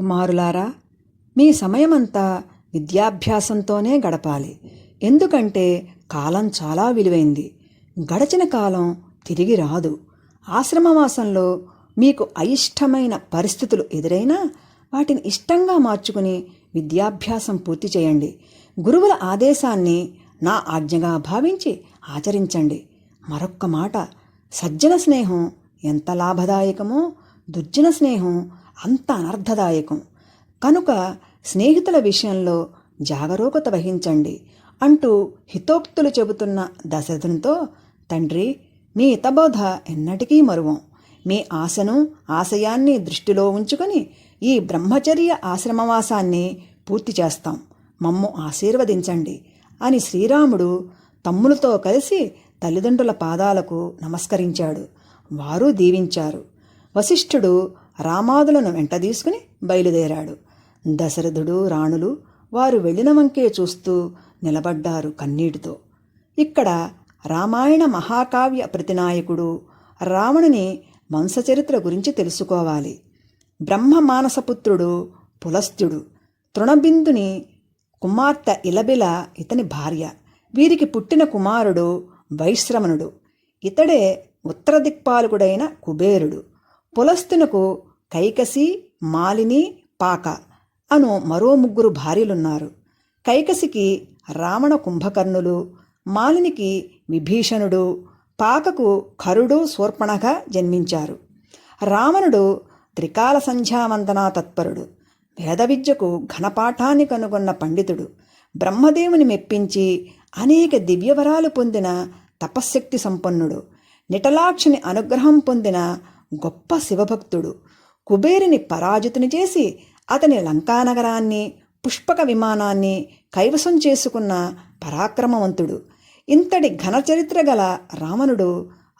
కుమారులారా, మీ సమయమంతా విద్యాభ్యాసంతోనే గడపాలి. ఎందుకంటే కాలం చాలా విలువైంది. గడచిన కాలం తిరిగి రాదు. ఆశ్రమవాసంలో మీకు అయిష్టమైన పరిస్థితులు ఎదురైనా వాటిని ఇష్టంగా మార్చుకుని విద్యాభ్యాసం పూర్తి చేయండి. గురువుల ఆదేశాన్ని నా ఆజ్ఞగా భావించి ఆచరించండి. మరొక్క మాట, సజ్జన స్నేహం ఎంత లాభదాయకమో దుర్జన స్నేహం అంత అనర్థదాయకం. కనుక స్నేహితుల విషయంలో జాగరూకత వహించండి అంటూ హితోక్తులు చెబుతున్న దశరథునితో, తండ్రి, మీ హితబోధ ఎన్నటికీ మరువం. మీ ఆశను ఆశయాన్ని దృష్టిలో ఉంచుకొని ఈ బ్రహ్మచర్య ఆశ్రమవాసాన్ని పూర్తి చేస్తాం. మమ్ము ఆశీర్వదించండి అని శ్రీరాముడు తమ్ములతో కలిసి తల్లిదండ్రుల పాదాలకు నమస్కరించాడు. వారు దీవించారు. వశిష్ఠుడు రామాదులను వెంట తీసుకుని బయలుదేరాడు. దశరథుడు, రాణులు వారు వెళ్ళిన వంకే చూస్తూ నిలబడ్డారు కన్నీటితో. ఇక్కడ రామాయణ మహాకావ్య ప్రతినాయకుడు రావణుని వంశచరిత్ర గురించి తెలుసుకోవాలి. బ్రహ్మ మానసపుత్రుడు పులస్త్యుడు, తృణబిందుని కుమార్తె ఇలబిల ఇతని భార్య. వీరికి పుట్టిన కుమారుడు వైశ్రవణుడు. ఇతడే ఉత్తర దిక్పాలకుడైన కుబేరుడు. పులస్తునకు కైకసి, మాలిని, పాక అను మరో 3 భార్యలున్నారు. కైకసికి రావణ కుంభకర్ణులు, మాలినికి విభీషణుడు, పాకకు ఖరుడు, శూర్పణఖ జన్మించారు. రావణుడు త్రికాల సంధ్యావందనా తత్పరుడు. వేద విద్యకు ఘనపాఠాన్ని కనుగొన్న పండితుడు. బ్రహ్మదేవుని మెప్పించి అనేక దివ్యవరాలు పొందిన తపశ్శక్తి సంపన్నుడు. నిటలాక్షుని అనుగ్రహం పొందిన గొప్ప శివభక్తుడు. కుబేరుని పరాజితుని చేసి అతని లంకానగరాన్ని, పుష్పక విమానాన్ని కైవసం చేసుకున్న పరాక్రమవంతుడు. ఇంతటి ఘనచరిత్ర గల రావణుడు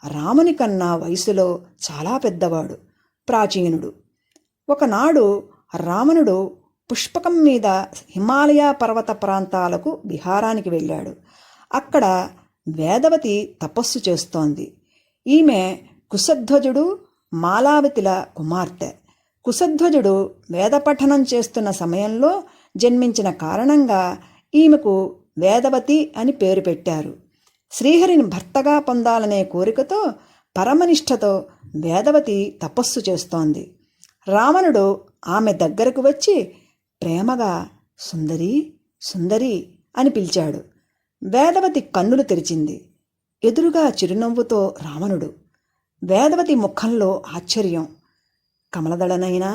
రాముని కన్నా వయసులో చాలా పెద్దవాడు, ప్రాచీనుడు. ఒకనాడు రావణుడు పుష్పకం మీద హిమాలయ పర్వత ప్రాంతాలకు విహారానికి వెళ్ళాడు. అక్కడ వేదవతి తపస్సు చేస్తోంది. ఈమె కుశధ్వజుడు, మాలావతిల కుమార్తె. కుశధ్వజుడు వేదపఠనం చేస్తున్న సమయంలో జన్మించిన కారణంగా ఈమెకు వేదవతి అని పేరు పెట్టారు. శ్రీహరిని భర్తగా పొందాలనే కోరికతో పరమనిష్టతో వేదవతి తపస్సు చేస్తోంది. రావణుడు ఆమె దగ్గరకు వచ్చి ప్రేమగా సుందరి, సుందరి అని పిలిచాడు. వేదవతి కన్నులు తెరిచింది. ఎదురుగా చిరునవ్వుతో రావణుడు. వేదవతి ముఖంలో ఆశ్చర్యం. కమలదళనైనా,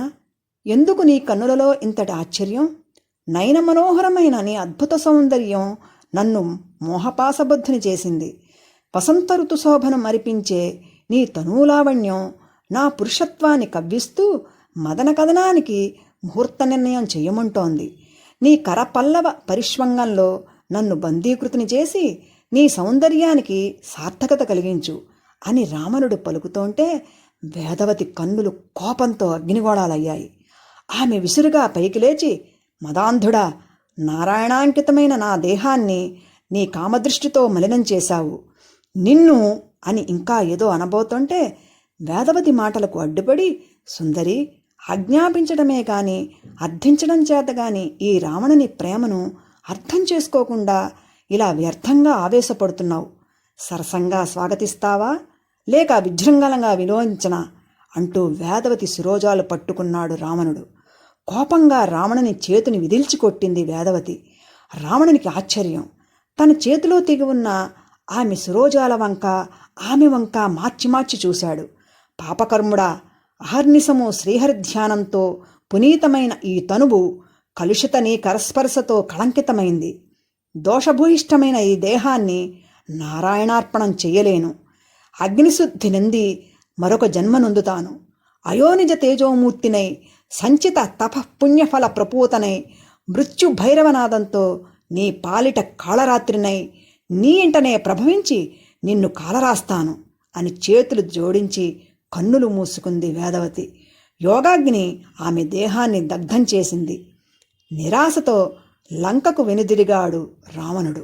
ఎందుకు నీ కన్నులలో ఇంతటి ఆశ్చర్యం? నయన మనోహరమైన నీ అద్భుత సౌందర్యం నన్ను మోహపాసబద్ధుని చేసింది. వసంత ఋతుశోభను మరిపించే నీ తనూలావణ్యం నా పురుషత్వాన్ని కవ్విస్తూ మదన కథనానికి ముహూర్త నిర్ణయం చెయ్యమంటోంది. నీ కరపల్లవ పరిష్వంగంలో నన్ను బందీకృతిని చేసి నీ సౌందర్యానికి సార్థకత కలిగించు అని రావణుడు పలుకుతోంటే వేదవతి కన్నులు కోపంతో అగ్నిగోళాలయ్యాయి. ఆమె విసురుగా పైకి లేచి, మదాంధుడా, నారాయణాంకితమైన నా దేహాన్ని నీ కామదృష్టితో మలినం చేశావు. నిన్ను అని ఇంకా ఏదో అనబోతుంటే వేదవతి మాటలకు అడ్డుపడి, సుందరి, ఆజ్ఞాపించడమే కాని అర్థించడం చేత గాని ఈ రావణుని ప్రేమను అర్థం చేసుకోకుండా ఇలా వ్యర్థంగా ఆవేశపడుతున్నావు. సరసంగా స్వాగతిస్తావా లేక విజృంభణంగా విలోచించనా అంటూ వేదవతి శిరోజాలు పట్టుకున్నాడు రావణుడు. కోపంగా రావణుని చేతిని విదిల్చి కొట్టింది వేదవతి. రావణునికి ఆశ్చర్యం. తన చేతిలో తెగి ఉన్న ఆమె శిరోజాల వంక, ఆమె వంక మార్చి మార్చి చూశాడు. పాపకర్ముడా, అహర్నిశము శ్రీహరి ధ్యానంతో పునీతమైన ఈ తనువు కలుషిత నీ కరస్పర్శతో కళంకితమైంది. దోషభూయిష్టమైన ఈ దేహాన్ని నారాయణార్పణం చెయ్యలేను. అగ్నిశుద్ధి నంది మరొక జన్మనొందుతాను. అయోనిజ తేజోమూర్తినై, సంచిత తపఃపుణ్యఫల ప్రపూతనై, మృత్యు భైరవనాదంతో నీ పాలిట కాళరాత్రినై నీ ఇంటనే ప్రభవించి నిన్ను కాలరాస్తాను అని చేతులు జోడించి కన్నులు మూసుకుంది వేదవతి. యోగాగ్ని ఆమె దేహాన్ని దగ్ధం చేసింది. నిరాశతో లంకకు వెనుదిరిగాడు రావణుడు.